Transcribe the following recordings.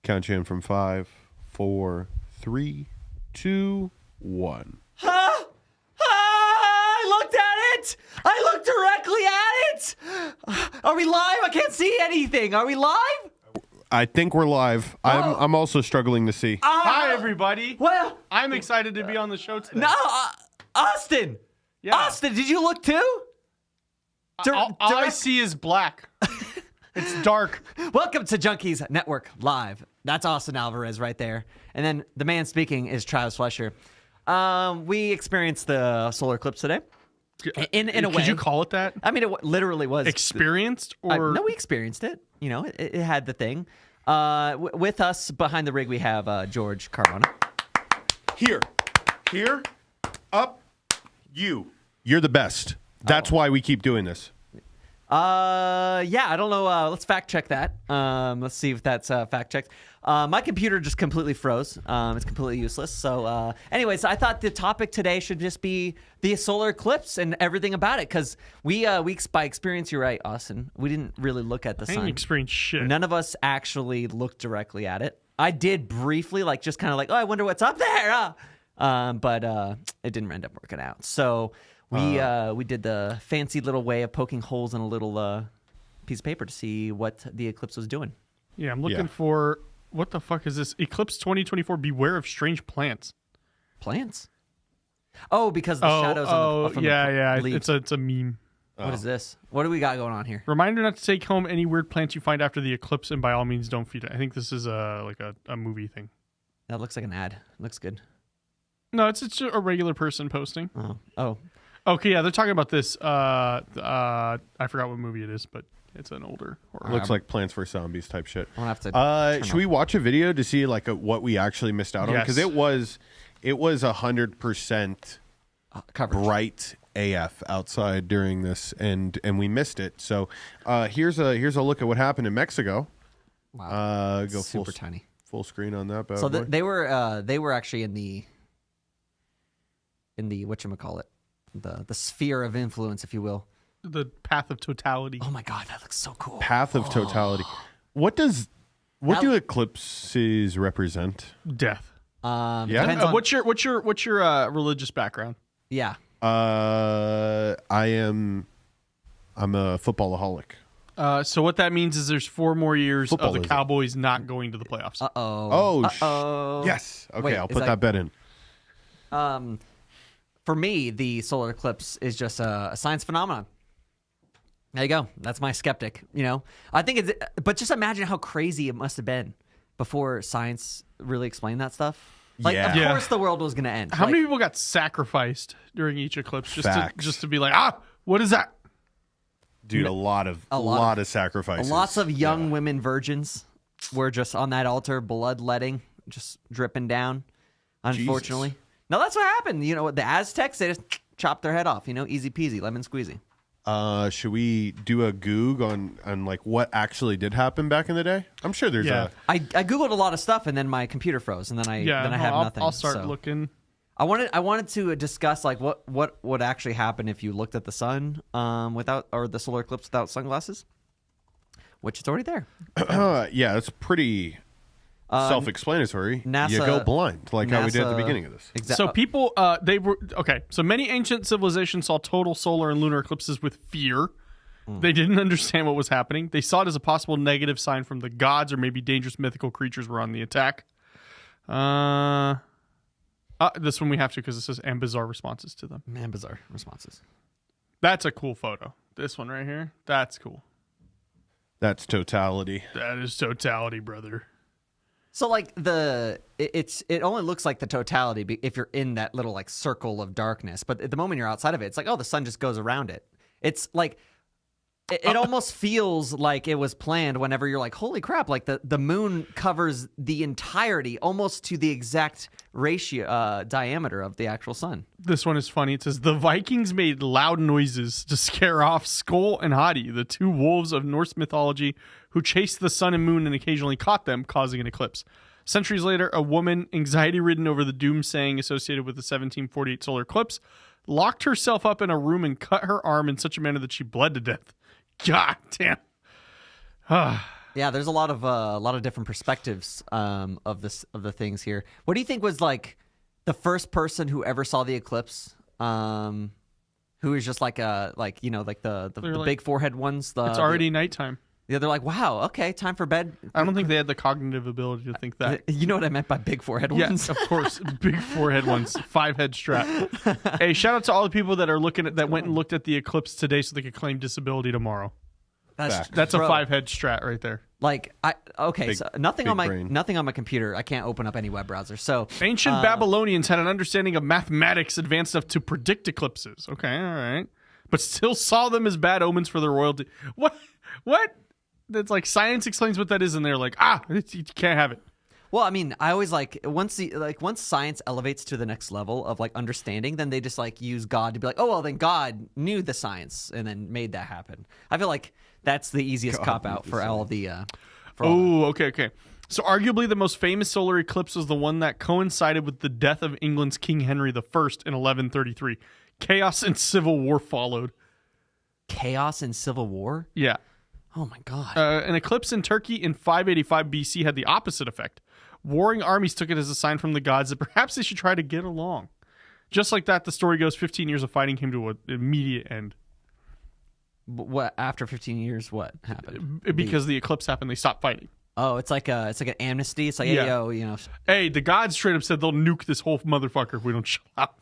Count you in from 5, 4, 3, 2, 1. Huh? I looked at it! I looked directly at it! Are we live? I can't see anything. Are we live? I think we're live. I'm also struggling to see. Hi, everybody. Well, I'm excited to be on the show today. no, Austin. Yeah. Austin, did you look too? All I see is black. It's dark. Welcome to Junkeez Network Live. That's Austin Alvarez right there. And then the man speaking is Travis Fletcher. We experienced the solar eclipse today. In a way. Could you call it that? I mean, it literally was. Experienced? Or No, we experienced it. You know, it had the thing. With us behind the rig, we have George Carbona. Here, up, you. You're the best. That's why we keep doing this. Yeah, I don't know. Let's fact check that. Let's see if that's fact checked. My computer just completely froze. It's completely useless. So, anyways, I thought the topic today should just be the solar eclipse and everything about it, because we by experience, you're right, Austin. We didn't really look at the sun. I didn't experience shit. None of us actually looked directly at it. I did briefly, just kind of oh, I wonder what's up there. But it didn't end up working out. So. We did the fancy little way of poking holes in a little piece of paper to see what the eclipse was doing. Yeah, I'm looking for, what the fuck is this? Eclipse 2024, beware of strange plants. Plants? Oh, because the shadows on the leaves. It's a meme. What is this? What do we got going on here? Reminder not to take home any weird plants you find after the eclipse, and by all means don't feed it. I think this is a movie thing. That looks like an ad. Looks good. No, it's just a regular person posting. Oh. Okay, yeah, they're talking about this. I forgot what movie it is, but it's an older horror. Looks like Plants vs. Zombies type shit. I'll have to should we watch a video to see what we actually missed out on? Because it was 100% coverage. Bright AF outside during this, and we missed it. So here's a look at what happened in Mexico. Wow, go super tiny. Full screen on that. So they were actually in the whatchamacallit. The sphere of influence, if you will. The path of totality. Oh my God, that looks so cool. Path of totality. What do eclipses represent? Death. Yeah. What's your religious background? Yeah. I'm a footballaholic. So what that means is there's 4 more years of the Cowboys not going to the playoffs. Yes. Okay, Wait, I'll put that bet in. For me, the solar eclipse is just a science phenomenon. There you go. That's my skeptic. I think but just imagine how crazy it must have been before science really explained that stuff. Of course the world was going to end. How many people got sacrificed during each eclipse just to be like, what is that? Dude, a lot of sacrifices. Lots of young women virgins were just on that altar, bloodletting, just dripping down, unfortunately. Jesus. No, that's what happened. The Aztecs, they just chopped their head off. Easy peasy, lemon squeezy. Should we do a Goog on what actually did happen back in the day? I'm sure there's I Googled a lot of stuff, and then my computer froze, and then I have nothing. I'll start looking. I wanted to discuss what would actually happen if you looked at the sun or the solar eclipse without sunglasses, which it's already there. Yeah, it's pretty self-explanatory. NASA, you go blind, how we did at the beginning of this. So people, so many ancient civilizations saw total solar and lunar eclipses with fear. They didn't understand what was happening. They saw it as a possible negative sign from the gods, or maybe dangerous mythical creatures were on the attack. This one we have to, because it says, and bizarre responses to them. And bizarre responses. It That's a cool photo. This one right here, that's cool. That's totality. That is totality, brother. So it only looks like the totality if you're in that little circle of darkness, but at the moment you're outside of it, it's the sun just goes around it. It's it almost feels like it was planned whenever you're holy crap, the moon covers the entirety, almost to the exact ratio diameter of the actual sun. This one is funny. It says, the Vikings made loud noises to scare off Skoll and Hati, the 2 wolves of Norse mythology who chased the sun and moon and occasionally caught them, causing an eclipse. Centuries later, a woman, anxiety-ridden over the doom-saying associated with the 1748 solar eclipse, locked herself up in a room and cut her arm in such a manner that she bled to death. God damn. Yeah, there's a lot of different perspectives of the things here. What do you think was like the first person who ever saw the eclipse? Who is just like the like, big forehead ones? It's already nighttime. Yeah, they're like, wow, okay, time for bed. I don't think they had the cognitive ability to think that. You know what I meant by big forehead ones? Yes, of course, big forehead ones, 5-head strap. Hey, shout out to all the people that are went and looked at the eclipse today so they could claim disability tomorrow. That's a 5-head strat right there. Like so nothing on brain. my computer. I can't open up any web browser. So Ancient Babylonians had an understanding of mathematics advanced enough to predict eclipses. Okay, all right, but still saw them as bad omens for their royalty. What? That's like science explains what that is, and they're like, you can't have it. Well, I mean, I always once science elevates to the next level of like understanding, then they just like use God to be like, oh well, then God knew the science and then made that happen. I feel like that's the easiest cop out for all the. Okay. So arguably the most famous solar eclipse was the one that coincided with the death of England's King Henry I in 1133. Chaos and civil war followed. Chaos and civil war? Yeah. Oh my God. An eclipse in Turkey in 585 BC had the opposite effect. Warring armies took it as a sign from the gods that perhaps they should try to get along. Just like that, the story goes, 15 years of fighting came to an immediate end. What after 15 years? What happened? Because the eclipse happened, they stopped fighting. Oh, it's like an amnesty. It's like, hey, yo, Hey, the gods straight up said they'll nuke this whole motherfucker if we don't shut up.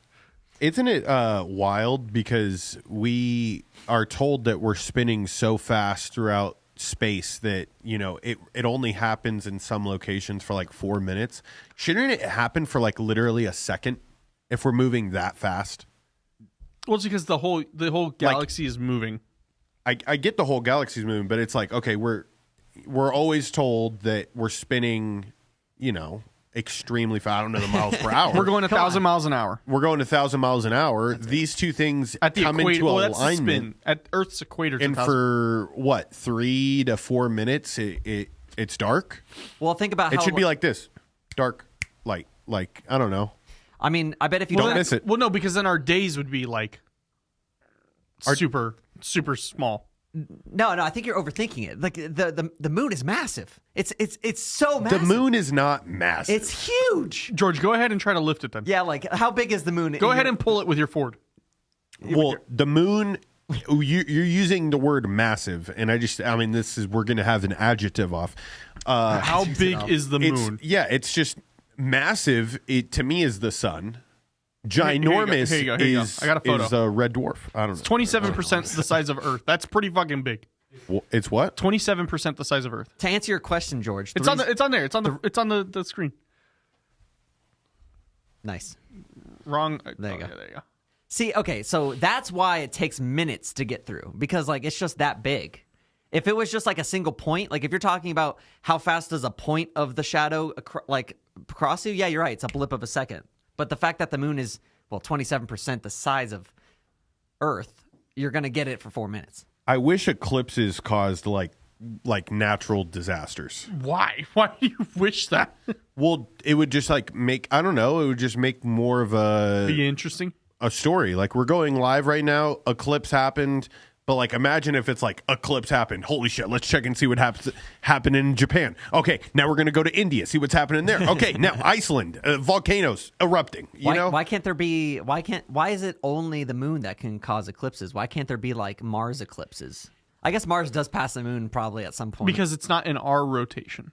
Isn't it wild because we are told that we're spinning so fast throughout space that, it only happens in some locations for like 4 minutes. Shouldn't it happen for like literally a second if we're moving that fast? Well, it's because the whole galaxy is moving. I get the whole galaxy's moving, but it's like, okay, we're always told that we're spinning, extremely fast. I don't know the miles per hour. We're going 1,000 miles an hour. We're going 1,000 miles an hour. These two things At the come equator, into that's the alignment. spin. At Earth's equator. And for what, 3 to 4 minutes, it's dark? Well, think about how It should be like this. Dark, light. Like, I don't know. I mean, I bet if you Don't miss it. Well, no, because then our days would be like super small. No, I think you're overthinking it. Like the moon is massive. It's so massive. The moon is not massive. It's huge. George, go ahead and try to lift it then. Yeah, like how big is the moon? Go ahead and pull it with your Ford. Well, the moon, you're using the word massive, and we're going to have an adjective off. How big is the moon? It's just massive. It to me is the sun. Ginormous Here you go. I got a photo. is a red dwarf. I don't know. 27% the size of Earth. That's pretty fucking big. Well, it's what? 27% the size of Earth. To answer your question, George, It's on there. It's on the screen. Nice. Wrong. There you go. Yeah, there you go. See, okay, so that's why it takes minutes to get through because like it's just that big. If it was just like a single point, like if you're talking about how fast does a point of the shadow cross you, yeah, you're right. It's a blip of a second. But the fact that the moon is 27% the size of Earth, you're gonna get it for 4 minutes. I wish eclipses caused like natural disasters. Why? Why do you wish that? Well, it would just like make, I don't know, it would just make more of Be interesting. a story. Like we're going live right now, eclipse happened, but like imagine if it's like eclipse happened. Holy shit, let's check and see what happened in Japan. Okay, now we're going to go to India, see what's happening there. Okay, now Iceland, volcanoes erupting, Why can't there be why is it only the moon that can cause eclipses? Why can't there be like Mars eclipses? I guess Mars does pass the moon probably at some point. Because it's not in our rotation.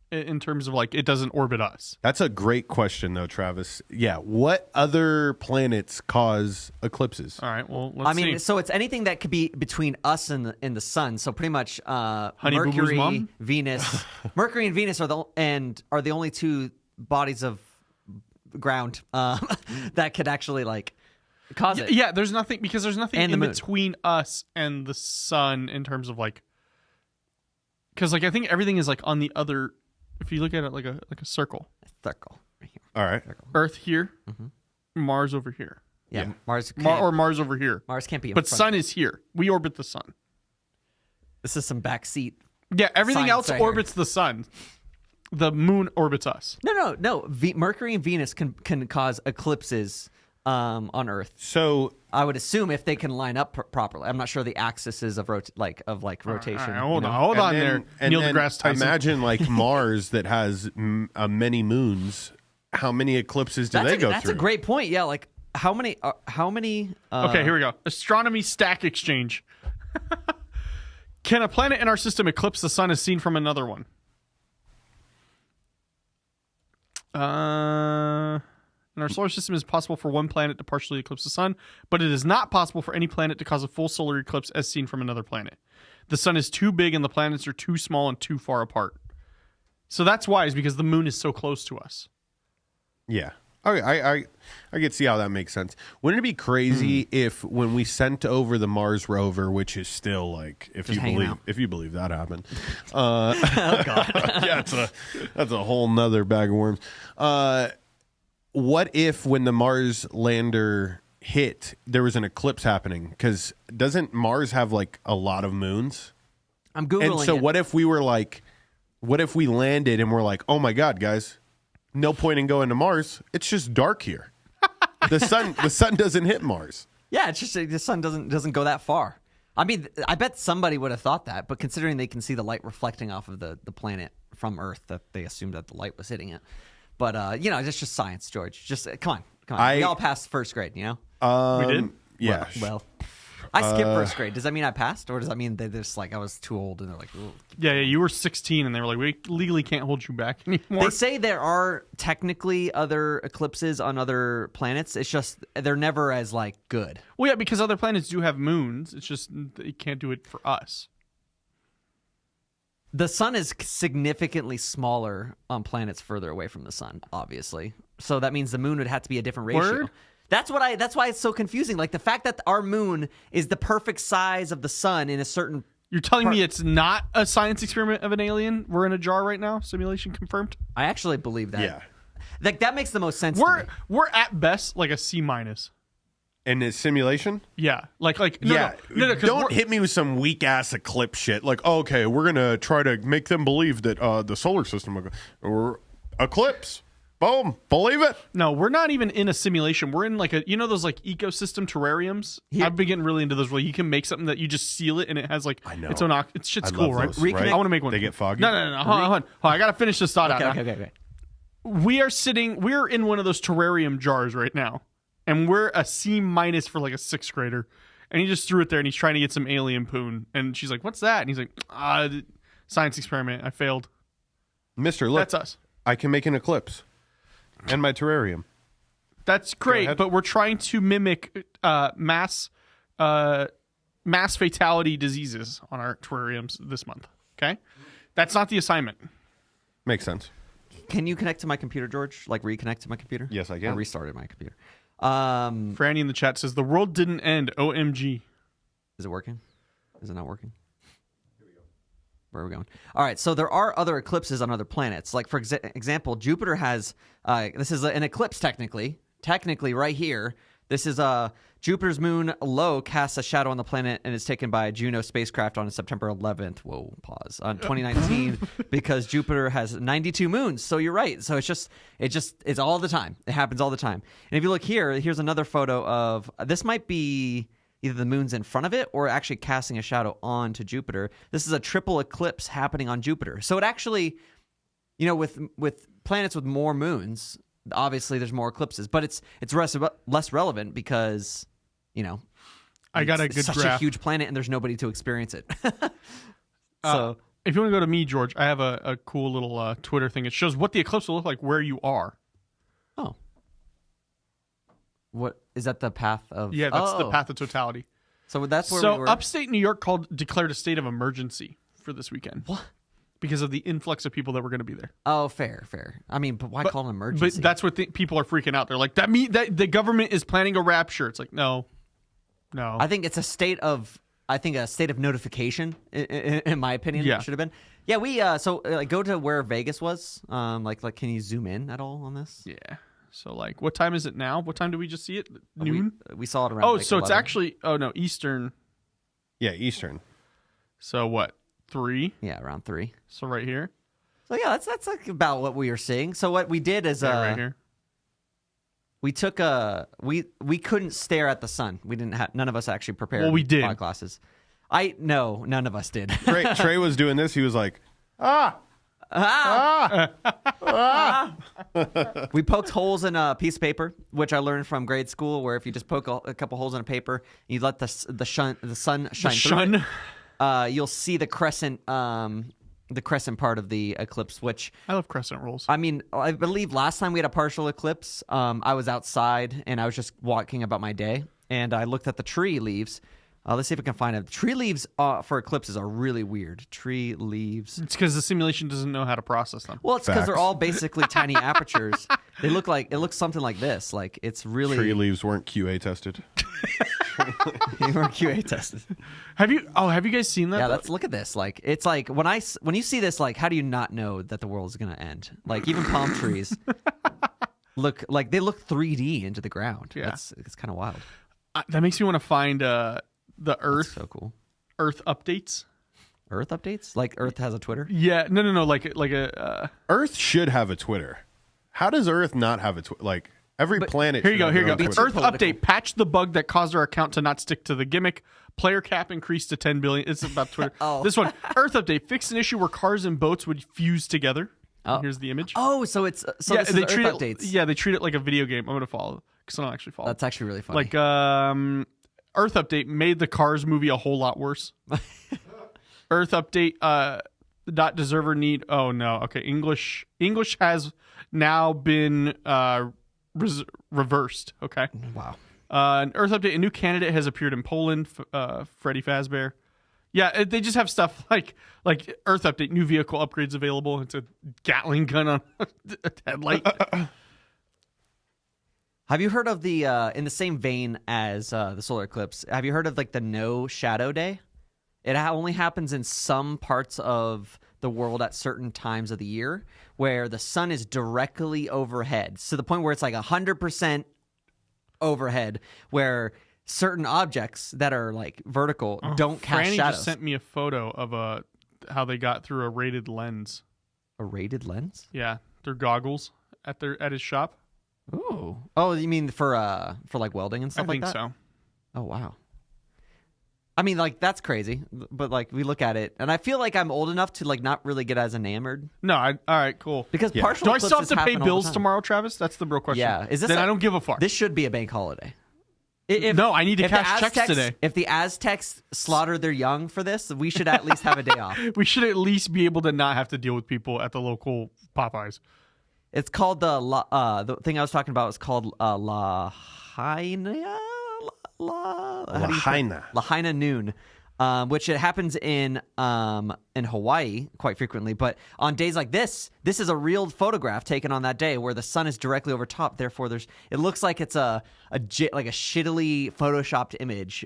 In terms of like it doesn't orbit us. That's a great question though, Travis. Yeah, what other planets cause eclipses? All right, well, let's see. So it's anything that could be between us and the sun. So pretty much Honey Boo Boo's Mercury, mom? Venus. Mercury and Venus are the only two bodies of ground that could actually like cause it. Yeah, there's nothing And the in moon. between us and the sun in terms of like, because like I think everything is like on the other. If you look at it like a circle, Circle right here. All right. Earth here, Mars over here, Yeah, Mars. or Mars over here. Mars can't be. But front. sun is here. We orbit the sun. This is some backseat. Yeah, everything Science else right here. orbits the sun. The moon orbits us. No. Mercury and Venus can cause eclipses on Earth. So I would assume if they can line up properly. I'm not sure the axis is of rotation. All Right, hold on there, Neil deGrasse Tyson. Imagine like Mars that has many moons. How many eclipses do they go that's through? That's a great point. Yeah, like how many? Okay, here we go. Astronomy stack exchange. Can a planet in our system eclipse the sun as seen from another one? In our solar system, it is possible for one planet to partially eclipse the sun, but it is not possible for any planet to cause a full solar eclipse as seen from another planet. The sun is too big and the planets are too small and too far apart. So that's why, is because the moon is so close to us. Yeah. Okay, I can see how that makes sense. Wouldn't it be crazy if when we sent over the Mars rover, which is still like, if you believe that happened, oh God, yeah, that's a whole nother bag of worms. What if when the Mars lander hit, there was an eclipse happening? Because doesn't Mars have like a lot of moons? I'm Googling And so it. what if we landed and we're like, oh my God, guys, no point in going to Mars. It's just dark here. The sun doesn't hit Mars. Yeah, it's just the sun doesn't go that far. I mean, I bet somebody would have thought that, but considering they can see the light reflecting off of the planet from Earth, that they assumed that the light was hitting it. But it's just science, George. Just come on. We all passed first grade, you know. We did? Yeah. Well, I skipped first grade. Does that mean I passed, or does that mean they just like I was too old and they're like, ooh. Yeah, you were 16 and they were like, we legally can't hold you back anymore. They say there are technically other eclipses on other planets. It's just they're never as like good. Well, yeah, because other planets do have moons. It's just they can't do it for us. The sun is significantly smaller on planets further away from the sun, obviously. So that means the moon would have to be a different ratio. Word? That's why it's so confusing. Like the fact that our moon is the perfect size of the sun in a certain. You're telling me it's not a science experiment of an alien? We're in a jar right now? Simulation confirmed? I actually believe that. Yeah. Like that makes the most sense. To me. We're at best like a C-. And it's simulation? Yeah. No, Don't hit me with some weak ass eclipse shit. Like, okay, we're gonna try to make them believe that the solar system or eclipse. Boom, believe it. No, we're not even in a simulation. We're in like those like ecosystem terrariums. Yeah. I've been getting really into those where you can make something that you just seal it and it has like its own. It's shit's I cool, love right? those, right? I want to make one. They get foggy. No. Hold on. I gotta finish this thought out. Okay. We're in one of those terrarium jars right now. And we're a C- for like a sixth grader. And he just threw it there and he's trying to get some alien poon. And she's like, what's that? And he's like, science experiment. I failed. Mister, look. That's us. I can make an eclipse. And my terrarium. That's great, but we're trying to mimic mass fatality diseases on our terrariums this month. Okay? That's not the assignment. Makes sense. Can you connect to my computer, George? Like reconnect to my computer? Yes, I can. I restarted my computer. Franny in the chat says the world didn't end. OMG. Is it working? Is it not working? Here we go. Where are we going? All right. So there are other eclipses on other planets. Like for example, Jupiter has. This is an eclipse technically. Technically, right here. This is Jupiter's moon Io casts a shadow on the planet and is taken by a Juno spacecraft on September 11th. Whoa, pause. On 2019 because Jupiter has 92 moons. So you're right. So it's all the time. It happens all the time. And if you look here, here's another photo of this might be either the moon's in front of it or actually casting a shadow onto Jupiter. This is a triple eclipse happening on Jupiter. So it actually, with planets with more moons, obviously there's more eclipses, but it's less relevant because I got a it's good such graph. a huge planet and there's nobody to experience it. So if you want to go to me, George, I have a cool little Twitter thing. It shows what the eclipse will look like where you are. Oh, what is that? The path of that's the path of totality. So that's where we were. Upstate New York declared a state of emergency for this weekend. What? Because of the influx of people that were going to be there. Oh, fair. I mean, but why call it an emergency? But that's what people are freaking out. They're like, that the government is planning a rapture. It's like, no. I think it's a state of notification. In my opinion, Yeah. it should have been. Yeah, we go to where Vegas was. Like, can you zoom in at all on this? Yeah. So like, what time is it now? What time did we just see it? Noon. We saw it around. Oh, so 11. it's actually. Oh no, Eastern. Yeah, Eastern. So what? 3. Yeah, around 3. So right here. So yeah, that's like about what we were seeing. So what we did is Right here. We took we couldn't stare at the sun. We didn't have none of us actually prepared. Well, we did. Classes. No, none of us did. Trey was doing this. He was like, We poked holes in a piece of paper, which I learned from grade school, where if you just poke a couple holes in a paper, you let the sun shine through it, you'll see the crescent part of the eclipse. Which I love crescent rolls. I mean, I believe last time we had a partial eclipse, I was outside and I was just walking about my day, and I looked at the tree leaves. Let's see if we can find it. Tree leaves for eclipses are really weird. Tree leaves. It's because the simulation doesn't know how to process them. Well, it's because they're Facts. all basically tiny apertures. It looks something like this. Like it's really tree leaves weren't QA tested. You were QA tested. Have you guys seen that? Yeah, look at this. Like it's like when you see this, like how do you not know that the world is gonna end? Like even palm trees look 3D into the ground. Yeah. It's kind of wild. That makes me want to find the Earth. That's so cool. Earth updates. Earth updates? Like Earth has a Twitter? Yeah, no, like a. Earth should have a Twitter. How does Earth not have a Twitter? Like every planet. Here you should go. have their own Earth Twitter. update. Patch the bug that caused our account to not stick to the gimmick. Player cap increased to 10 billion. It's about Twitter. Oh. This one. Earth update. Fixed an issue where cars and boats would fuse together. Oh. Here's the image. Oh, so it's so yeah, this is they Earth treat updates. it. Yeah, they treat it like a video game. I'm gonna follow because I don't actually follow. That's actually really funny. Like Earth update made the Cars movie a whole lot worse. Earth update dot deserver need. Oh no. Okay. English has now been reversed. Okay. wow. An Earth update. A new candidate has appeared in Poland. Freddy Fazbear. Yeah, they just have stuff like Earth update. New vehicle upgrades available. It's a Gatling gun on a headlight. Have you heard of the in the same vein as the solar eclipse? Have you heard of like the no shadow day? It only happens in some parts of the world at certain times of the year where the sun is directly overhead, to the point where it's like 100% overhead, where certain objects that are like vertical don't cast Franny shadows. just sent me a photo of how they got through a rated lens. A rated lens? Yeah, their goggles at his shop. Ooh. Oh, you mean for like welding and stuff I like think that? so. Oh wow. I mean, like that's crazy, but like we look at it, and I feel like I'm old enough to like not really get as enamored No, all right, cool. because Yeah. partial Do I still have eclipses to pay happen all the bills time. tomorrow, Travis? That's the real question. Yeah, is this? Then I don't give a fuck. This should be a bank holiday. No, I need to if the cash checks Aztecs- today. If the Aztecs slaughter their young for this, we should at least have a day off. We should at least be able to not have to deal with people at the local Popeyes. It's called the thing I was talking about was called Lahaina. Lahaina. Lahaina noon, which it happens in Hawaii quite frequently. But on days like this is a real photograph taken on that day where the sun is directly over top. Therefore, it looks like it's like a shittily photoshopped image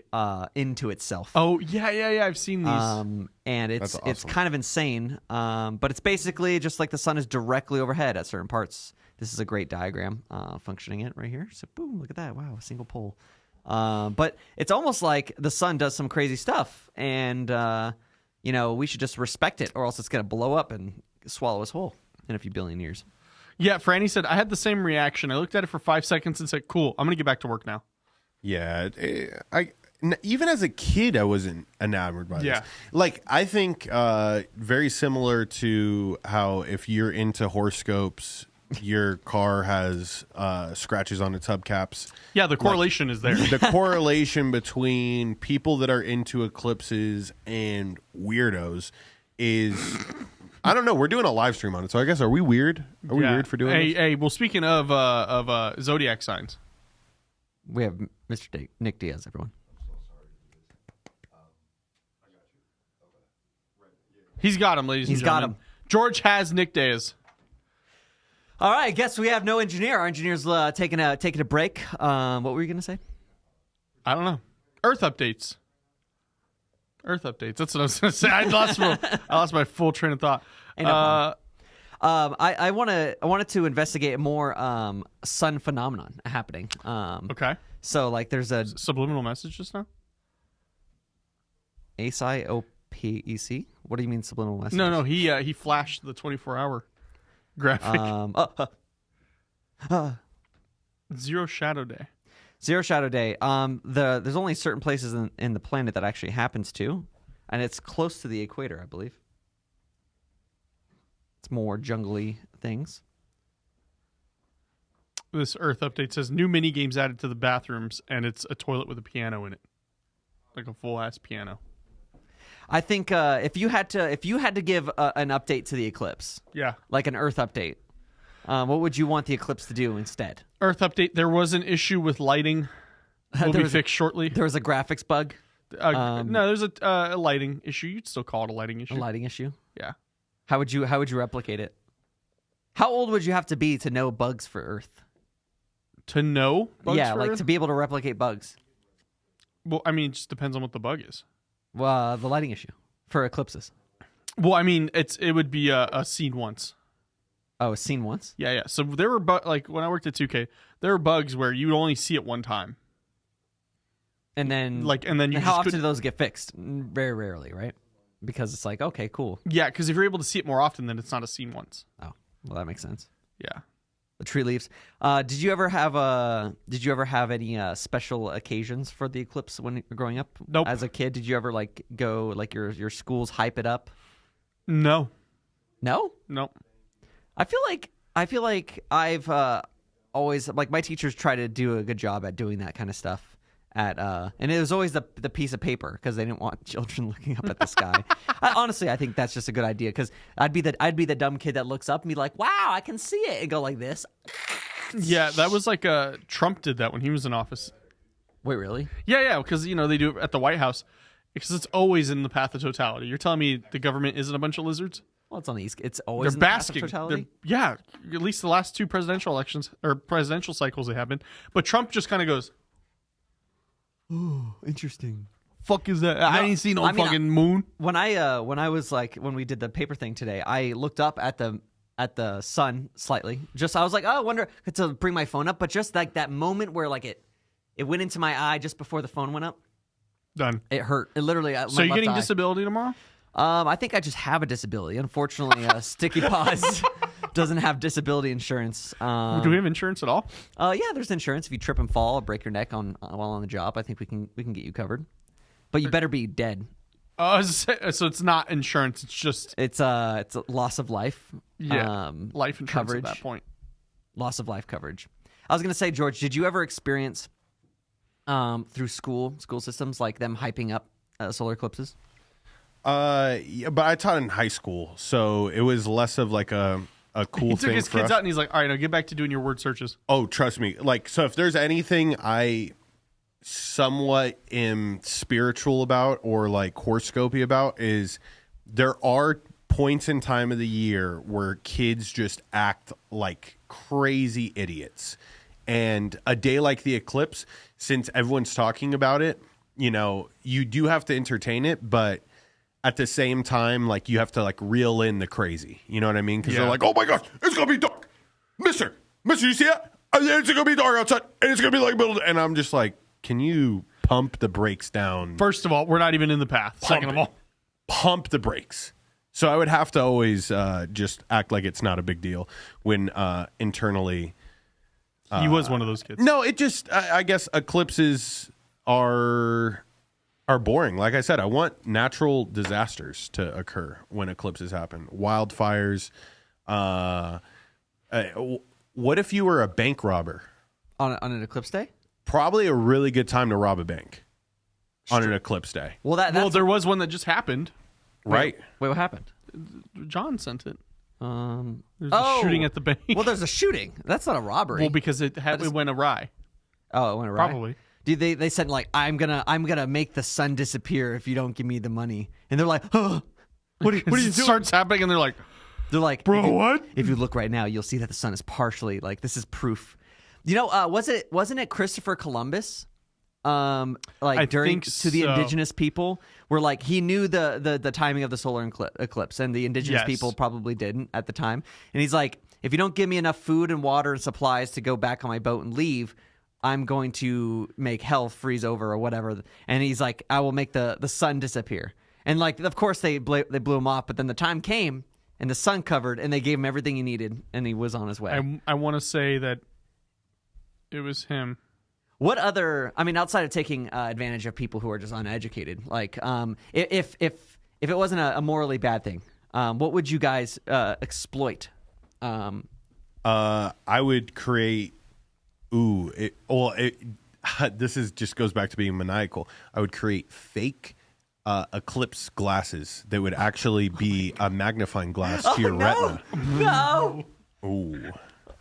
into itself. Oh yeah. I've seen these. And it's That's it's awesome. kind of insane. But it's basically just like the sun is directly overhead at certain parts. This is a great diagram functioning it right here. So boom, look at that. Wow, a single pole. But it's almost like the sun does some crazy stuff, and we should just respect it, or else it's gonna blow up and swallow us whole in a few billion years. Yeah, Franny said I had the same reaction. I looked at it for 5 seconds and said, "Cool, I'm gonna get back to work now." Yeah, even as a kid, I wasn't enamored by Yeah. this. Like, I think very similar to how if you're into horoscopes, your car has scratches on its hubcaps. Yeah, the correlation is there. The correlation between people that are into eclipses and weirdos is, I don't know. We're doing a live stream on it, so I guess, are we weird? Are we Yeah. weird for doing this? Hey, well, speaking of zodiac signs, We have Mr. Nick Diaz, everyone. he's got him, ladies He's and got gentlemen. him. George has Nick Diaz. All right, I guess we have no engineer. Our engineer's taking a break. What were you gonna say? I don't know. Earth updates. That's what I was going to say. I lost my full train of thought. Ain't no problem. I wanted to investigate more sun phenomenon happening. Okay. So like there's a Subliminal message just now? ASIOPEC. What do you mean subliminal message? No. He flashed the 24-hour graphic. Zero shadow day. Zero shadow day. There's only certain places in the planet that actually happens to, and it's close to the equator, I believe. It's more jungly things. This Earth update says new mini games added to the bathrooms, and it's a toilet with a piano in it, like a full ass piano. I think if you had to give an update to the eclipse, Yeah. like an Earth update, what would you want the eclipse to do instead? Earth update. There was an issue with lighting. Will be fixed shortly. There was a graphics bug. No, there's a lighting issue. You'd still call it a lighting issue. A lighting issue. Yeah. How would you replicate it? How old would you have to be to know bugs for Earth? To know bugs yeah, for like Earth? to be able to replicate bugs. Well, I mean, it just depends on what the bug is. Well, the lighting issue for eclipses. Well, I mean, it would be a scene once. Oh, seen once? Yeah. So there were like when I worked at 2K, there were bugs where you'd only see it one time. And then you how just often do those get fixed? Very rarely, right? Because it's like, okay, cool. Yeah, because if you're able to see it more often, then it's not a scene once. Oh, well, that makes sense. Yeah. The tree leaves. Did you ever have any special occasions for the eclipse when you were growing up? Nope. As a kid, did you ever go your schools hype it up? No. No. Nope. I feel like I've always my teachers try to do a good job at doing that kind of stuff. And it was always the piece of paper because they didn't want children looking up at the sky. Honestly, I think that's just a good idea because I'd be the dumb kid that looks up and be like, "Wow, I can see it," and go like this. Yeah, that was like Trump did that when he was in office. Wait, really? Yeah, because they do it at the White House because it's always in the path of totality. You're telling me the government isn't a bunch of lizards? Well, it's on the East. It's always They're in the path of basking. totality. Yeah, at least the last two presidential elections or presidential cycles they have been. But Trump just kind of goes, Oh, interesting. "Fuck is that? I ain't seen no fucking moon." When when we did the paper thing today, I looked up at the sun slightly. Just I was like, oh, I wonder to bring my phone up, but just like that moment where it went into my eye just before the phone went up. Done. It hurt. It literally. So you're getting disability tomorrow? I think I just have a disability. Unfortunately, Sticky Paws doesn't have disability insurance. Do we have insurance at all? Yeah, there's insurance. If you trip and fall or break your neck while on the job, I think we can get you covered. But you better be dead. So it's not insurance. It's just it's a loss of life. Life insurance coverage. at that point. Loss of life coverage. I was gonna say, George, did you ever experience through school systems like them hyping up solar eclipses? Yeah, but I taught in high school, so it was less of like a cool He thing. took his for kids us. out and he's like, "All right, now get back to doing your word searches." Oh, trust me. So if there's anything I somewhat am spiritual about or horoscopy about is there are points in time of the year where kids just act like crazy idiots. And a day like the eclipse, since everyone's talking about it, you do have to entertain it, but at the same time, you have to reel in the crazy. You know what I mean? Because they're like, "Oh my gosh, it's gonna be dark, Mister, you see that? It's gonna be dark outside, and it's gonna be middle." And I'm just like, can you pump the brakes down? First of all, we're not even in the path. Second of all, pump the brakes. So I would have to always just act like it's not a big deal when internally. He was one of those kids. No, it just I guess eclipses are boring. Like I said, I want natural disasters to occur when eclipses happen. Wildfires. What if you were a bank robber? On an eclipse day? Probably a really good time to rob a bank on an eclipse day. Well, there was one that just happened. Right. Wait, what happened? John sent it. There's Oh. a shooting at the bank. Well, there's a shooting. That's not a robbery. Well, because it went awry. Oh, it went awry. Probably. Dude, they said I'm gonna make the sun disappear if you don't give me the money, and they're like, "Huh, what are you doing?" It starts happening, and they're like, "Bro, what?" If you look right now, you'll see that the sun is partially this is proof. Wasn't it Christopher Columbus? To the indigenous people, where he knew the timing of the solar eclipse, and the indigenous people probably didn't at the time. And he's like, if you don't give me enough food and water and supplies to go back on my boat and leave, I'm going to make hell freeze over or whatever. And he's like, I will make the sun disappear. And of course they blew him off, but then the time came and the sun covered, and they gave him everything he needed, and he was on his way. I want to say that It was him. What other? I mean, outside of taking advantage of people who are just uneducated, like if it wasn't a morally bad thing, what would you guys exploit? I would create. This just goes back to being maniacal. I would create fake eclipse glasses that would actually be a magnifying glass to your retina. No. Ooh.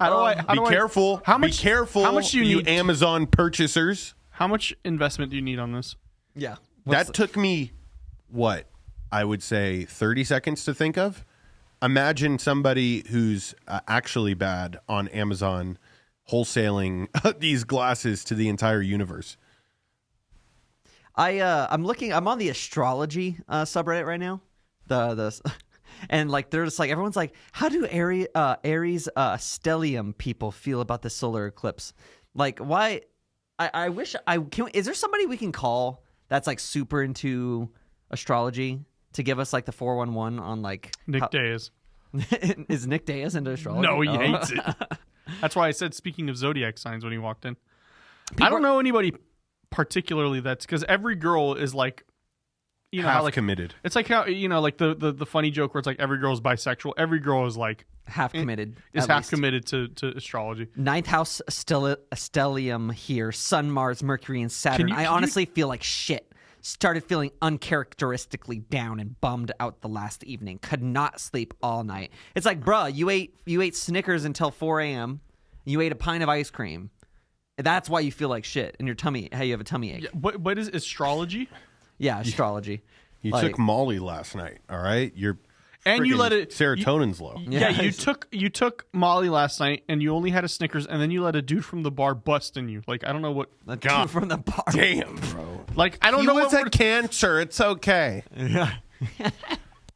Be careful. How much? Be careful. How much do you need? Amazon purchasers? How much investment do you need on this? Yeah. That took me, what, I would say 30 seconds to think of. Imagine somebody who's actually bad on Amazon wholesaling these glasses to the entire universe. I'm on the astrology subreddit right now. And like they're just like everyone's like, how do Aries stellium people feel about the solar eclipse? Like, why? I wish is there somebody we can call that's like super into astrology to give us like the 411 on like Nick Diaz. Is Nick Diaz into astrology? No, he hates it. That's why I said, speaking of zodiac signs, when he walked in. I don't know anybody particularly that's because every girl is like, you know, half how, like, committed. It's like how, you know, like the funny joke where it's like every girl is bisexual. Every girl is like half committed. Is half committed to astrology. Ninth house stellium here. Sun, Mars, Mercury, and Saturn. I honestly feel like shit. Started feeling uncharacteristically down and bummed out the last evening. Could not sleep all night. It's like, bruh, you ate Snickers until 4 a.m. You ate a pint of ice cream. That's why you feel like shit in your tummy. How you have a tummy ache. Yeah, what is astrology? Yeah, astrology. You took Molly last night, all right? And you let it serotonin's low. Yeah, you took Molly last night, and you only had a Snickers, and then you let a dude from the bar bust in you. Like, I don't know what. A dude from the bar. Damn, bro. Like, I don't know what. what. Cancer. It's okay. Yeah.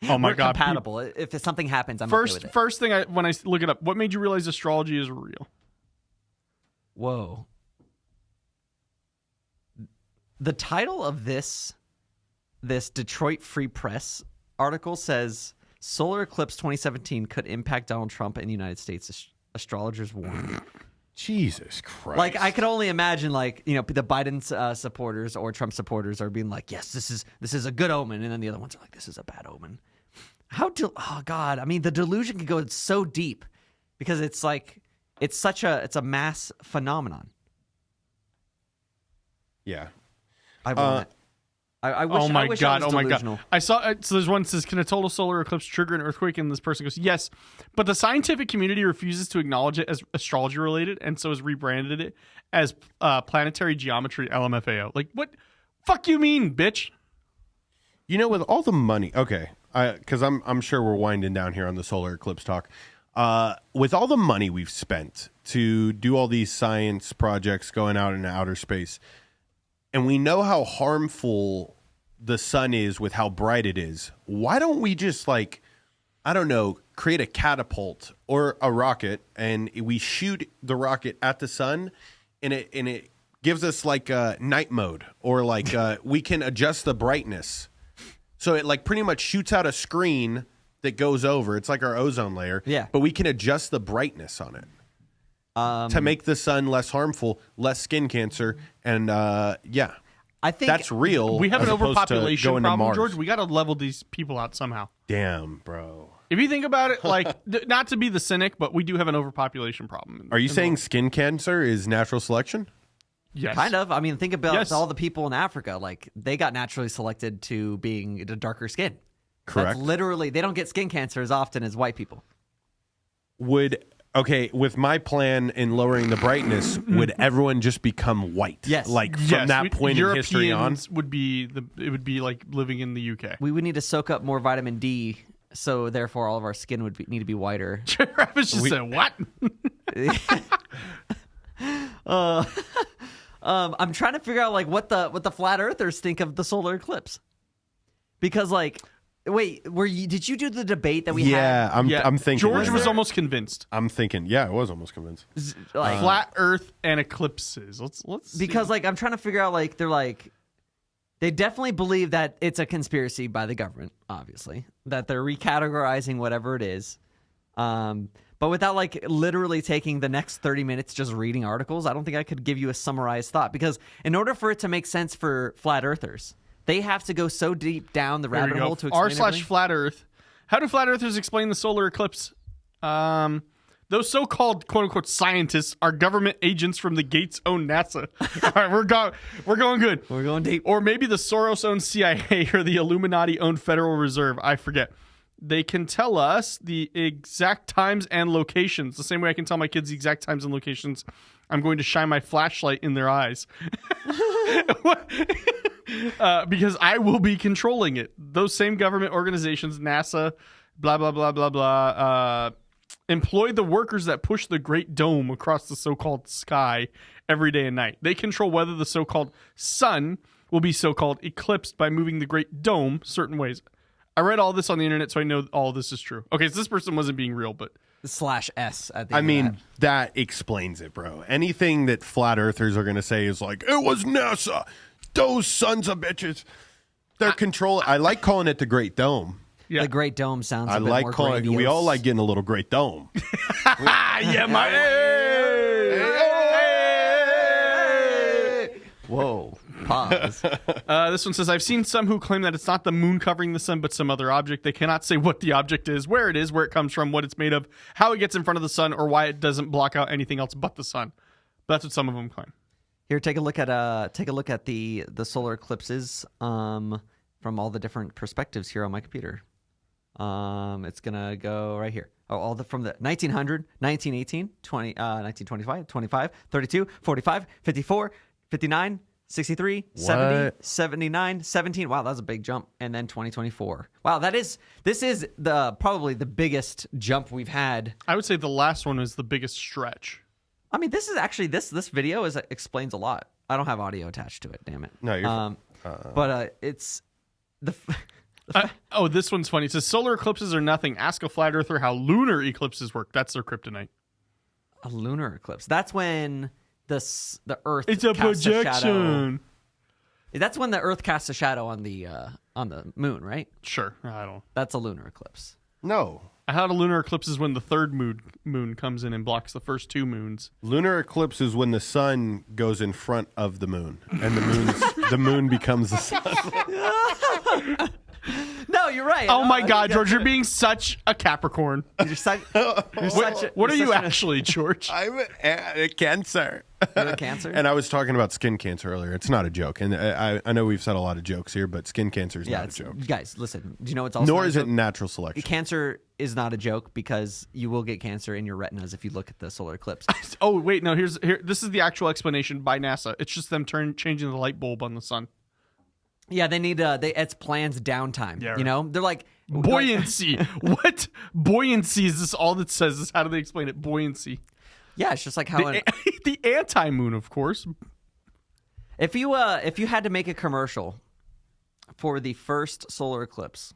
Oh my We're god. compatible. If something happens, I'm okay with it. First thing when I look it up, what made you realize astrology is real? Whoa. The title of this Detroit Free Press article says solar eclipse 2017 could impact Donald Trump and the United States. Astrologers warn. Jesus Christ! Like I could only imagine, like, you know, the Biden supporters or Trump supporters are being like, "Yes, this is a good omen," and then the other ones are like, "This is a bad omen." Oh God! I mean, the delusion can go so deep because it's like it's a mass phenomenon. Yeah. I want it. I wish. Oh my I wish god! I was Oh my delusional. god! I saw. So there's one that says, "Can a total solar eclipse trigger an earthquake?" And this person goes, "Yes," but the scientific community refuses to acknowledge it as astrology related, and so has rebranded it as planetary geometry (LMFAO). Like, what? Fuck you mean, bitch? You know, with all the money, okay, because I'm sure we're winding down here on the solar eclipse talk. With all the money we've spent to do all these science projects going out into outer space, and we know how harmful the sun is with how bright it is, why don't we just, like, I don't know, create a catapult or a rocket, and we shoot the rocket at the sun, and it gives us like a night mode, or like we can adjust the brightness, so it like pretty much shoots out a screen that goes over. It's like our ozone layer, yeah. But we can adjust the brightness on it to make the sun less harmful, less skin cancer, and yeah. I think that's real. We have an as opposed to overpopulation going to problem, Mars. George. We got to level these people out somehow. Damn, bro. If you think about it, like, not to be the cynic, but we do have an overpopulation problem. Are you saying skin cancer is natural selection? Yes. kind of. I mean, think about Yes. all the people in Africa. Like, they got naturally selected to being a darker skin. Correct. That's literally, they don't get skin cancer as often as white people. Okay, with my plan in lowering the brightness, would everyone just become white? Yes. Like from that point in history on? Europeans would be it would be like living in the UK. We would need to soak up more vitamin D, so therefore all of our skin would need to be whiter. Travis just said, "What?" I'm trying to figure out like what the flat earthers think of the solar eclipse, because like, wait, did you do the debate that we had? I'm thinking. George was there- almost convinced. I'm thinking. Yeah, I was almost convinced. Like, Flat Earth and eclipses. Let's see. because like I'm trying to figure out like they definitely believe that it's a conspiracy by the government, obviously, that they're recategorizing whatever it is. But But without like literally taking the next 30 minutes just reading articles, I don't think I could give you a summarized thought, because in order for it to make sense for flat earthers, they have to go so deep down the rabbit hole to explain everything. r/flat earth. How do flat earthers explain the solar eclipse? Those so-called quote-unquote scientists are government agents from the Gates-owned NASA. All right, we're going good. We're going deep. Or maybe the Soros-owned CIA or the Illuminati-owned Federal Reserve. I forget. They can tell us the exact times and locations. The same way I can tell my kids the exact times and locations. I'm going to shine my flashlight in their eyes. Because I will be controlling it. Those same government organizations, NASA, blah, blah, blah, blah, blah, employ the workers that push the Great Dome across the so-called sky every day and night. They control whether the so-called sun will be so-called eclipsed by moving the Great Dome certain ways. I read all this on the internet, so I know all this is true. Okay, so this person wasn't being real, but... /S at the I end mean, of that explains it, bro. Anything that flat earthers are going to say is like, it was NASA. Those sons of bitches. They're controlling. I like calling it the Great Dome. Yeah. The Great Dome sounds a I bit like more calling it. grandiose. We all like getting a little Great Dome. yeah, my... Whoa. Pause. This one says, I've seen some who claim that it's not the moon covering the sun, but some other object. They cannot say what the object is, where it comes from, what it's made of, how it gets in front of the sun, or why it doesn't block out anything else but the sun. But that's what some of them claim. Here, take a look at the solar eclipses from all the different perspectives here on my computer. It's gonna go right here. Oh, from the 1900, 1918, 1925, 25, 32, 45, 54, 59, 63, 70, 79, 17. Wow, that was a big jump. And then 2024. Wow, this is probably the biggest jump we've had. I would say the last one was the biggest stretch. I mean, this is actually this video explains a lot. I don't have audio attached to it. Damn it. No, you're but it's the. This one's funny. It says solar eclipses are nothing. Ask a flat earther how lunar eclipses work. That's their kryptonite. A lunar eclipse. That's when the Earth. It's a casts projection. That's when the Earth casts a shadow on the moon, right? Sure. I don't. That's a lunar eclipse. no. I had a lunar eclipse is when the third moon comes in and blocks the first two moons. Lunar eclipse is when the sun goes in front of the moon, and the moon becomes the sun. No, you're right. Oh my God, George, you're being such a Capricorn. What are you actually, George? I'm a Cancer. You're a Cancer? And I was talking about skin cancer earlier. It's not a joke. And I know we've said a lot of jokes here, but skin cancer is not a joke. Guys, listen. Do you know what's also Nor not a is joke? it natural selection. Cancer is not a joke because you will get cancer in your retinas if you look at the solar eclipse. Oh, wait, no, here. This is the actual explanation by NASA. It's just them changing the light bulb on the sun. Yeah, they need it's planned downtime. Yeah, you know, they're like buoyancy. What buoyancy is this? All that says is how do they explain it? Buoyancy. Yeah, it's just like how the anti-moon, of course. if you had to make a commercial for the first solar eclipse,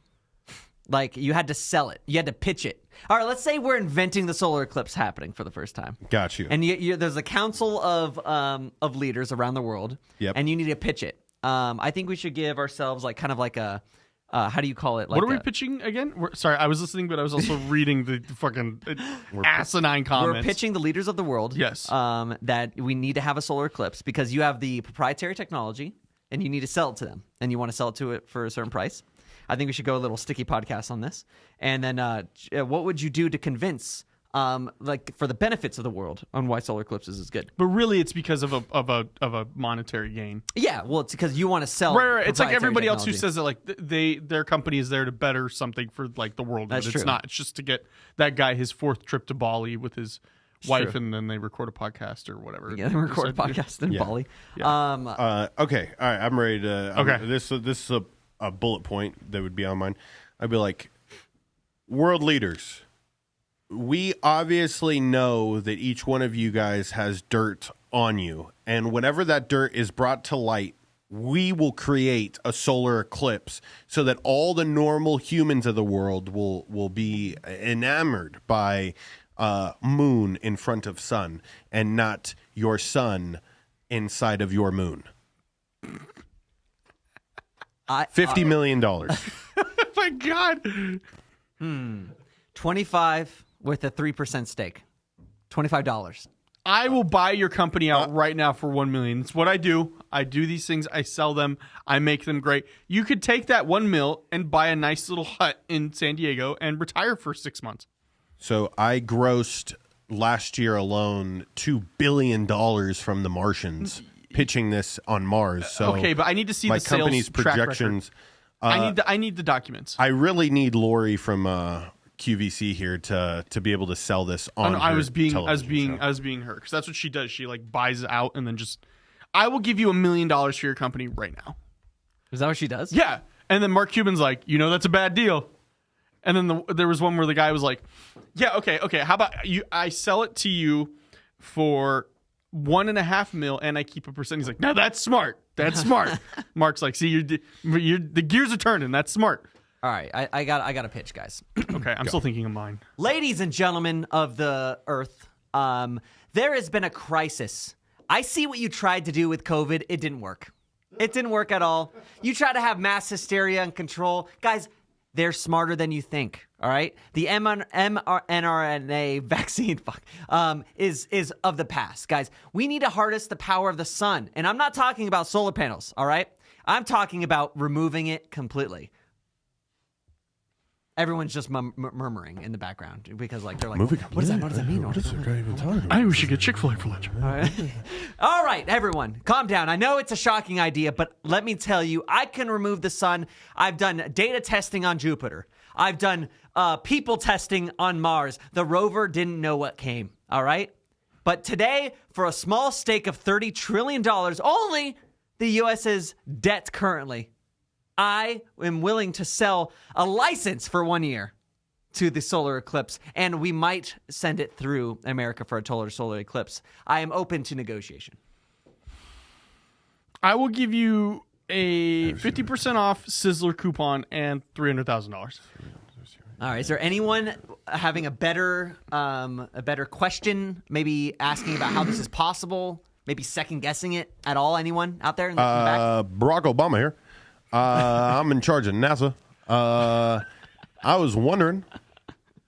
like you had to sell it, you had to pitch it. All right, let's say we're inventing the solar eclipse happening for the first time. Got you. And there's a council of leaders around the world. Yep. And you need to pitch it. I think we should give ourselves like kind of like a how do you call it? Like what are we pitching again? Sorry, I was listening, but I was also reading the fucking asinine comments. We're pitching the leaders of the world. Yes. That we need to have a solar eclipse because you have the proprietary technology and you need to sell it to them, and you want to sell it to it for a certain price. I think we should go a little sticky podcast on this. And then, what would you do to convince? Like for the benefits of the world on why solar eclipses is good. But really, it's because of a monetary gain. Yeah, well, it's because you want to sell. Right. It's like everybody else who technology. says that like their company is there to better something for like the world. That's but true. It's not. It's just to get that guy his fourth trip to Bali with his wife, true. and then they record a podcast or whatever. Yeah, they record a podcast in Yeah. Bali. Yeah. Okay. All right. I'm ready to. Okay. This is a bullet point that would be on mine. I'd be like, world leaders. We obviously know that each one of you guys has dirt on you. And whenever that dirt is brought to light, we will create a solar eclipse so that all the normal humans of the world will be enamored by moon in front of sun and not your sun inside of your moon. $50 million. Oh my God. 25 with a 3% stake. $25. I will buy your company out right now for $1 million. It's what I do. I do these things. I sell them. I make them great. You could take that $1 million and buy a nice little hut in San Diego and retire for 6 months. So I grossed last year alone $2 billion from the Martians pitching this on Mars. So okay, but I need to see my the sales company's track projections. I need the documents. I really need Lori from QVC here to be able to sell this on. I was being her because that's what she does. She like buys it out and then just. I will give you $1 million for your company right now. Is that what she does? Yeah, and then Mark Cuban's like, that's a bad deal. And then there was one where the guy was like, yeah, okay. How about you? I sell it to you for $1.5 million, and I keep a percent. He's like, no, that's smart. That's smart. Mark's like, see, the gears are turning. That's smart. All right, I got a pitch, guys. Okay, I'm still thinking of mine. Ladies and gentlemen of the Earth, there has been a crisis. I see what you tried to do with COVID. It didn't work. It didn't work at all. You try to have mass hysteria and control. Guys, they're smarter than you think, all right? The mRNA vaccine is of the past. Guys, we need to harness the power of the sun. And I'm not talking about solar panels, all right? I'm talking about removing it completely. Everyone's just murmuring in the background because, like, they're like, what does that mean? What is the guy even talking about? I think we should get Chick-fil-A for lunch. All right, everyone, calm down. I know it's a shocking idea, but let me tell you, I can remove the sun. I've done data testing on Jupiter. I've done people testing on Mars. The rover didn't know what came, all right? But today, for a small stake of $30 trillion, only the U.S.'s debt currently, I am willing to sell a license for 1 year to the solar eclipse, and we might send it through America for a total solar eclipse. I am open to negotiation. I will give you a 50% off Sizzler coupon and $300,000. All right. Is there anyone having a better question? Maybe asking about how this is possible? Maybe second guessing it at all? Anyone out there in the back? Barack Obama here. I'm in charge of NASA. I was wondering,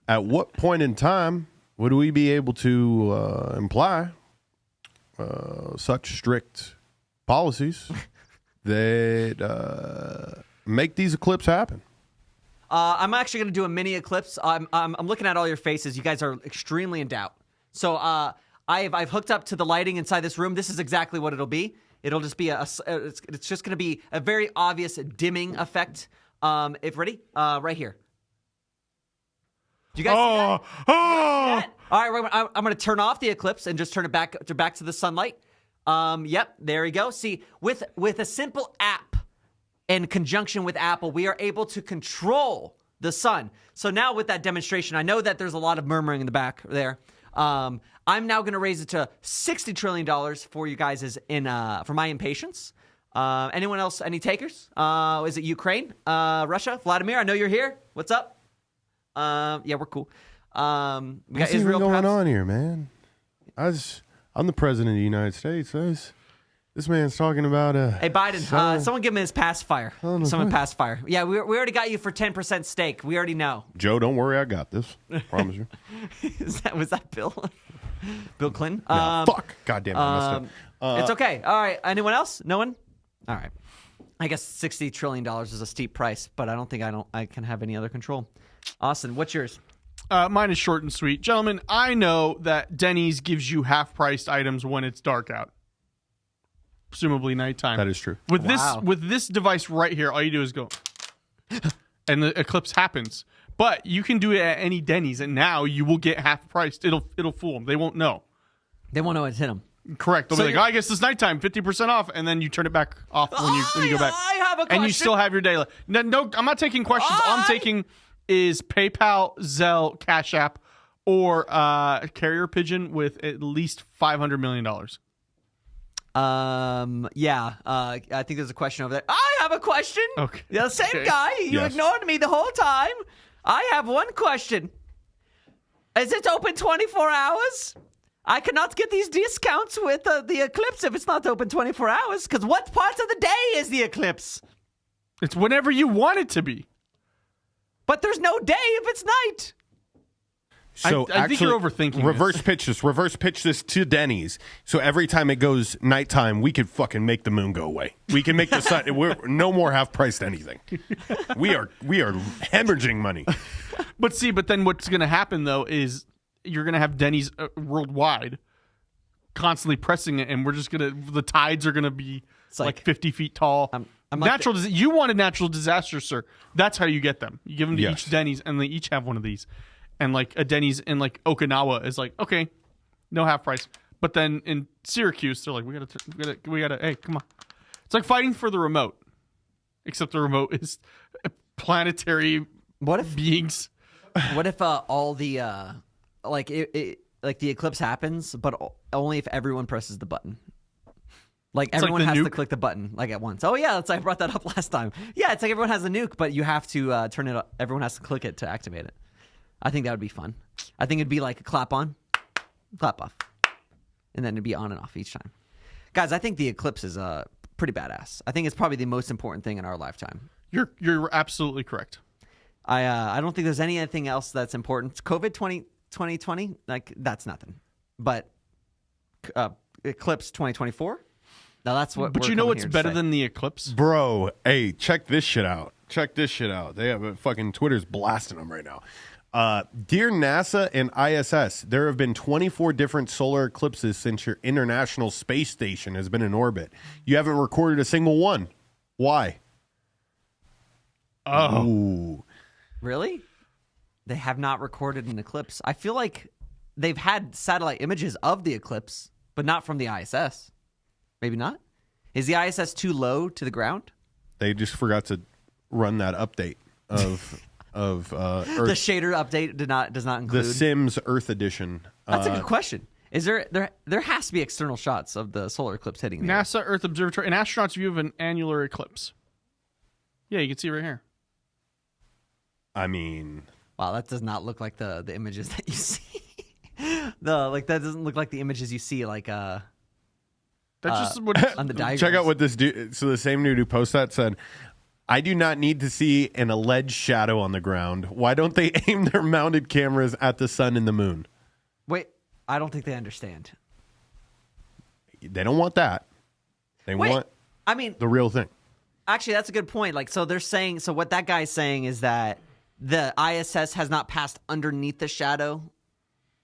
at what point in time would we be able to imply such strict policies that make these eclipses happen? I'm actually going to do a mini eclipse. I'm looking at all your faces. You guys are extremely in doubt. So I've hooked up to the lighting inside this room. This is exactly what it'll be. It'll just be it's just going to be a very obvious dimming effect. If ready, right here. Do you guys see that? All right, I'm going to turn off the eclipse and just turn it back to the sunlight. Yep, there we go. See, with a simple app in conjunction with Apple, we are able to control the sun. So now with that demonstration, I know that there's a lot of murmuring in the back there. I'm now going to raise it to $60 trillion for you guys for my impatience. Anyone else? Any takers? Is it Ukraine? Russia? Vladimir, I know you're here. What's up? Yeah, we're cool. We got What's Israel. even going perhaps? on here, man? I'm the president of the United States. This man's talking about Hey, Biden, someone give him his pacifier. Someone pacifier. Yeah, we already got you for 10% stake. We already know. Joe, don't worry, I got this. Promise you. Was that Bill? Bill Clinton? No, fuck. God damn it, I messed up. It's okay. All right. Anyone else? No one? All right. I guess $60 trillion is a steep price, but I don't think I can have any other control. Austin, what's yours? Mine is short and sweet. Gentlemen, I know that Denny's gives you half-priced items when it's dark out. Presumably nighttime. That is true. With this device right here, all you do is go, and the eclipse happens. But you can do it at any Denny's, and now you will get half-priced. It'll fool them. They won't know. They won't know it's hit them. Correct. They'll be like, I guess it's nighttime, 50% off, and then you turn it back off when you go back. I have a question. And you still have your day. No, I'm not taking questions. All I'm taking is PayPal, Zelle, Cash App, or Carrier Pigeon with at least $500 million. Yeah. I think there's a question over there. I have a question. Okay. The same guy. You ignored me the whole time. I have one question. Is it open 24 hours? I cannot get these discounts with the eclipse if it's not open 24 hours. Because what part of the day is the eclipse? It's whenever you want it to be. But there's no day if it's night. So I think you're overthinking Reverse pitch this to Denny's. So every time it goes nighttime, we could fucking make the moon go away. We can make the sun. We're no more half priced anything. We are hemorrhaging money. But then what's going to happen though is you're going to have Denny's worldwide constantly pressing it, and the tides are going to be like 50 feet tall. You wanted natural disasters, sir. That's how you get them. You give them to each Denny's, and they each have one of these. And like a Denny's in like Okinawa is like, okay, no half price. But then in Syracuse, they're like, we gotta. Hey, come on. It's like fighting for the remote, except the remote is planetary beings. What if all the like the eclipse happens, but only if everyone presses the button? Like everyone has to click the button like at once. Oh yeah, I brought that up last time. Yeah, it's like everyone has the nuke, but you have to turn it. Everyone has to click it to activate it. I think that would be fun. I think it'd be like a clap on, clap off, and then it'd be on and off each time. Guys, I think the eclipse is pretty badass. I think it's probably the most important thing in our lifetime. You're absolutely correct. I don't think there's anything else that's important. COVID 2020, like that's nothing. But eclipse 2024. Now that's what. But you know what's better than the eclipse, bro? Hey, check this shit out. They have fucking Twitter's blasting them right now. Dear NASA and ISS, there have been 24 different solar eclipses since your International Space Station has been in orbit. You haven't recorded a single one. Why? Oh. Ooh. Really? They have not recorded an eclipse. I feel like they've had satellite images of the eclipse, but not from the ISS. Maybe not? Is the ISS too low to the ground? They just forgot to run that update of Earth. The shader update does not include the Sims Earth Edition. That's a good question. Is there has to be external shots of the solar eclipse hitting the NASA Earth Observatory, an astronaut's view of an annular eclipse. Yeah, you can see right here. I mean, wow, that does not look like the images that you see. That doesn't look like the images you see like that's just what on the diagram. Check out what this dude. So the same dude who posted that said, I do not need to see an alleged shadow on the ground. Why don't they aim their mounted cameras at the sun and the moon? Wait, I don't think they understand. They don't want that. They want the real thing. Actually, that's a good point. Like, so they're saying, so what that guy's saying is that the ISS has not passed underneath the shadow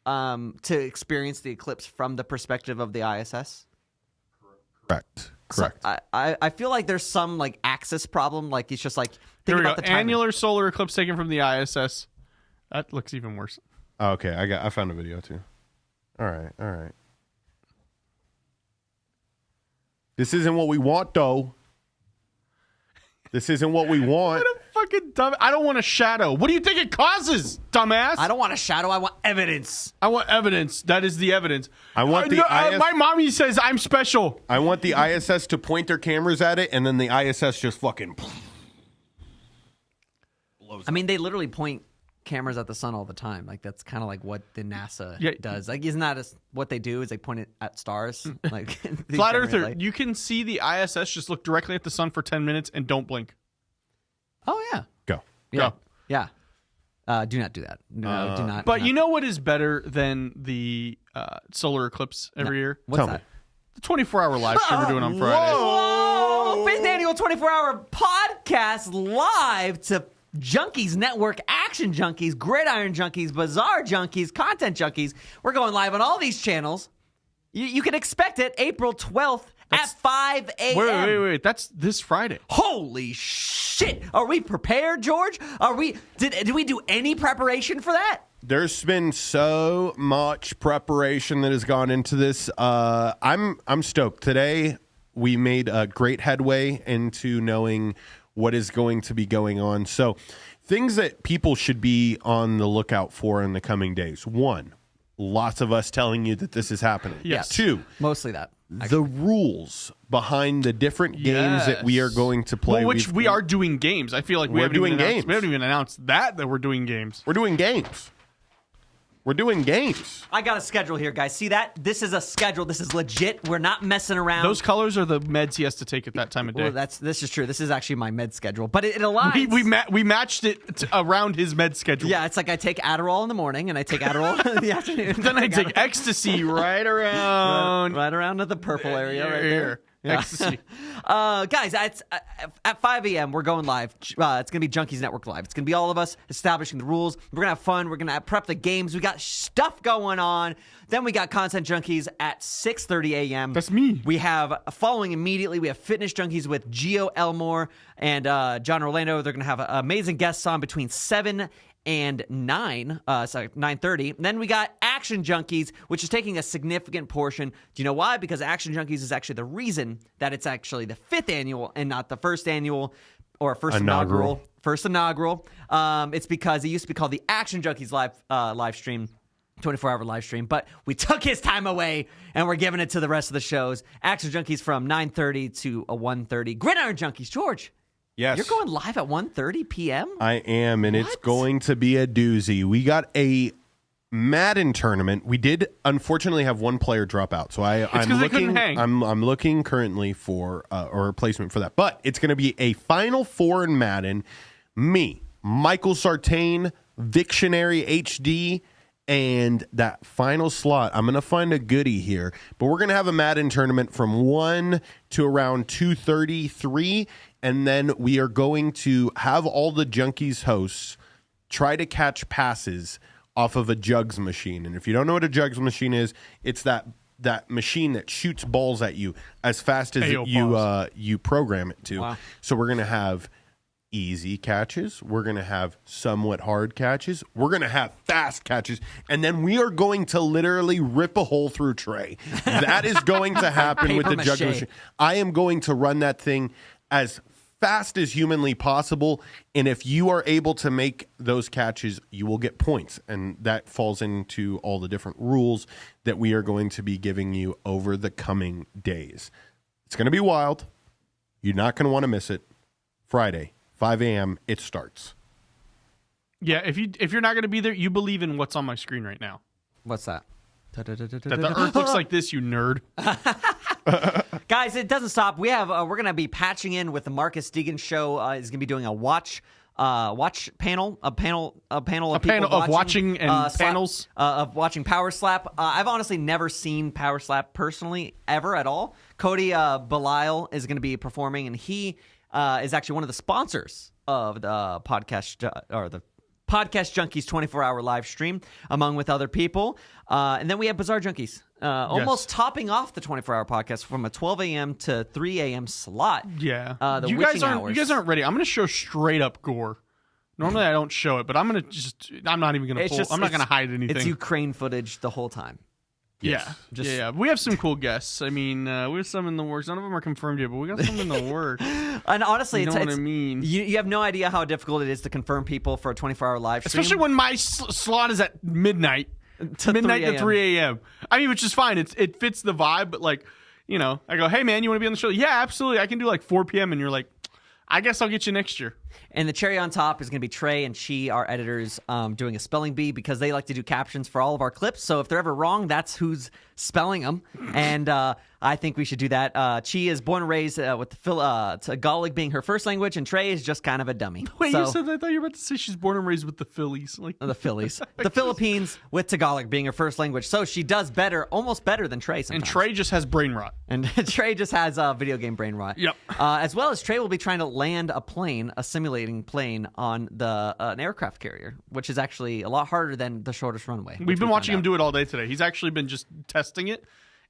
to experience the eclipse from the perspective of the ISS. Correct. So I feel like there's some like axis problem. Like it's just like think about the timing. Annular solar eclipse taken from the ISS. That looks even worse. Oh, okay, I found a video too. All right. This isn't what we want, though. This isn't what we want. What a fucking dumb. I don't want a shadow. What do you think it causes, dumbass? I don't want a shadow. I want evidence. I want evidence. That is the evidence. I want my mommy says I'm special. I want the ISS to point their cameras at it, and then the ISS just fucking blows I mean, they literally point cameras at the sun all the time. Like that's kind of like what the NASA does. Like isn't that what they do? Is they point it at stars? Like Flat Earther, you can see the ISS just look directly at the sun for 10 minutes and don't blink. Oh yeah. Go. Yeah. Do not do that. No, do not. But you know what is better than the solar eclipse every year? What's that? The 24-hour live stream we're doing on Friday. Whoa! 5th annual 24-hour podcast live to Junkeez Network, Action Junkeez, Gridiron Junkeez, Bizarre Junkeez, Content Junkeez. We're going live on all these channels. You can expect it April 12th at 5 a.m. Wait. That's this Friday. Holy shit. Are we prepared, George? Did we do any preparation for that? There's been so much preparation that has gone into this. I'm stoked. Today, we made a great headway into knowing what is going to be going on. So things that people should be on the lookout for in the coming days. 1, lots of us telling you that this is happening. Yes. 2, mostly that. the rules behind the different games that we are going to play. Well, which we are doing games. I feel like we haven't even announced that we're doing games. We're doing games. We're doing games. I got a schedule here, guys. See that? This is a schedule. This is legit. We're not messing around. Those colors are the meds he has to take at that time of day. Well, this is true. This is actually my med schedule, but it aligns. We matched it around his med schedule. Yeah, it's like I take Adderall in the morning and I take Adderall in the afternoon. Then I take ecstasy right around to the purple area right there. Yeah. Ecstasy. Guys, at 5 a.m., we're going live. It's going to be Junkeez Network Live. It's going to be all of us establishing the rules. We're going to have fun. We're going to prep the games. We got stuff going on. Then we got Content Junkeez at 6:30 a.m. That's me. We have, following immediately, we have Fitness Junkeez with Gio Elmore and John Orlando. They're going to have amazing guests on between 7 and 9:30. Then we got Action Junkeez, which is taking a significant portion. Do you know why? Because Action Junkeez is actually the reason that it's actually the 5th annual and not the first annual or first inaugural. First inaugural. It's because it used to be called the Action Junkeez live stream. 24-hour live stream, but we took his time away and we're giving it to the rest of the shows. Action Junkeez from 9:30 to 1:30. Gridiron Junkeez, George. Yes. You're going live at 1:30 p.m.? I am, and it's going to be a doozy. We got a Madden tournament. We did unfortunately have one player drop out, so I'm looking. I'm looking currently for a replacement for that. But it's going to be a Final Four in Madden. Me, Michael Sartain, Victionary HD, and that final slot. I'm going to find a goodie here, but we're going to have a Madden tournament from 1 to around 2:33. And then we are going to have all the Junkeez hosts try to catch passes off of a jugs machine. And if you don't know what a jugs machine is, it's that machine that shoots balls at you as fast as you program it to. Wow. So we're going to have easy catches. We're going to have somewhat hard catches. We're going to have fast catches. And then we are going to literally rip a hole through Trey. That is going to happen with the jugs machine. I am going to run that thing as fast as humanly possible, and if you are able to make those catches, you will get points, and that falls into all the different rules that we are going to be giving you over the coming days. It's going to be wild. You're not going to want to miss it. Friday, 5 a.m., it starts. Yeah, if you're not going to be there, you believe in what's on my screen right now. What's that? That the Earth looks like this, you nerd. Guys, it doesn't stop. We're going to be patching in with the Marcus Deegan show. He's going to be doing a watch panel of watching and panels of watching Power Slap. I've honestly never seen Power Slap personally ever at all. Cody Belial is going to be performing, and he is actually one of the sponsors of the podcast or the Podcast Junkeez 24-hour live stream, among with other people. And then we have Bizarre Junkeez, almost topping off the 24-hour podcast from a 12 a.m. to 3 a.m. slot. Yeah. You guys aren't ready. I'm going to show straight up gore. Normally I don't show it, but I'm not even going to pull. I'm not going to hide anything. It's Ukraine footage the whole time. Yes. Yeah. We have some cool guests. I mean, we have some in the works. None of them are confirmed yet, but we got some in the works. And honestly, you know what I mean. You have no idea how difficult it is to confirm people for a 24-hour live stream. Especially when my slot is at midnight. To 3 a.m. I mean, which is fine. It fits the vibe, but like, you know, I go, hey, man, you want to be on the show? Yeah, absolutely. I can do like 4 p.m. And you're like, I guess I'll get you next year. And the cherry on top is going to be Trey and Chi, our editors, doing a spelling bee because they like to do captions for all of our clips. So if they're ever wrong, that's who's spelling them. And I think we should do that. Chi is born and raised with Tagalog being her first language, and Trey is just kind of a dummy. Wait, you said that? I thought you were about to say she's born and raised with the Phillies. Like the Phillies. The Philippines with Tagalog being her first language. So she does almost better than Trey sometimes. And Trey just has brain rot. And Trey just has video game brain rot. Yep. As well as Trey will be trying to land a simulating plane on an aircraft carrier, which is actually a lot harder than the shortest runway. We've been watching him do it all day today. He's actually been just testing it,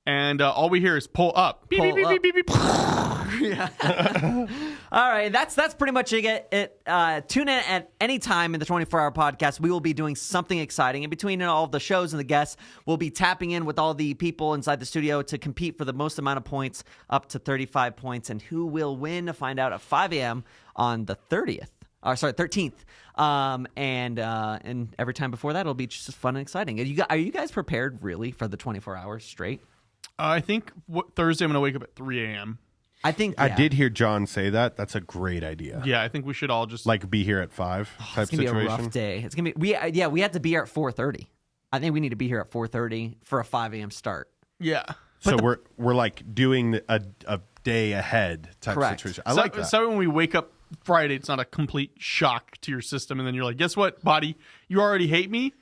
and all we hear is pull up. Beep, beep, beep, beep, beep, beep. Yeah. All right, that's pretty much it. Tune in at any time in the 24-hour podcast. We will be doing something exciting. In between all of the shows and the guests, we'll be tapping in with all the people inside the studio to compete for the most amount of points, up to 35 points, and who will win to find out at 5 a.m. on the 13th. And every time before that, it'll be just fun and exciting. Are you guys prepared really for the 24 hours straight? I think Thursday I'm going to wake up at 3 a.m. I think I did hear John say that. That's a great idea. Yeah, I think we should all just like be here at 5 type it's gonna situation. Be a rough day. It's gonna be we had to be here at 4:30. I think we need to be here at 4:30 for a 5 a.m. start. Yeah. So we're like doing a day ahead type Correct. situation. I like that. So when we wake up Friday, it's not a complete shock to your system, and then you're like, guess what, body? You already hate me.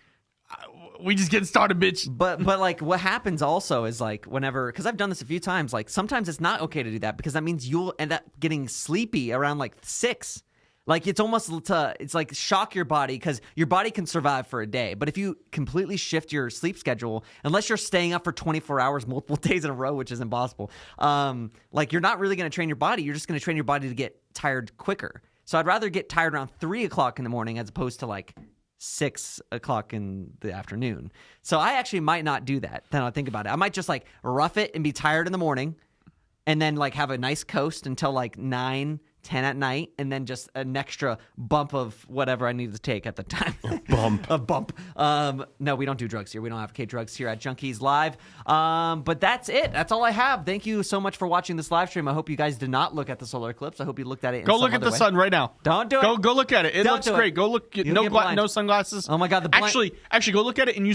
We just getting started, bitch. But like what happens also is like whenever, because I've done this a few times, like sometimes it's not okay to do that because that means you'll end up getting sleepy around like 6. Like it's almost it's like shock your body because your body can survive for a day. But if you completely shift your sleep schedule, unless you're staying up for 24 hours multiple days in a row, which is impossible, like you're not really going to train your body. You're just going to train your body to get tired quicker. So I'd rather get tired around 3 o'clock in the morning as opposed to like 6 o'clock in the afternoon. So I actually might not do that. Then I'll think about it. I might just like rough it and be tired in the morning and then like have a nice coast until like 9, 10 at night, and then just an extra bump of whatever I need to take at the time. A bump. No, we don't do drugs here. We don't advocate drugs here at Junkeez Live. But that's it. That's all I have. Thank you so much for watching this live stream. I hope you guys did not look at the solar eclipse. I hope you looked at it. Go look at the sun right now. Don't do it. Go look at it. It Don't looks do it. great. Go look. You'll get blind. No sunglasses. Oh my God. Actually, go look at it and use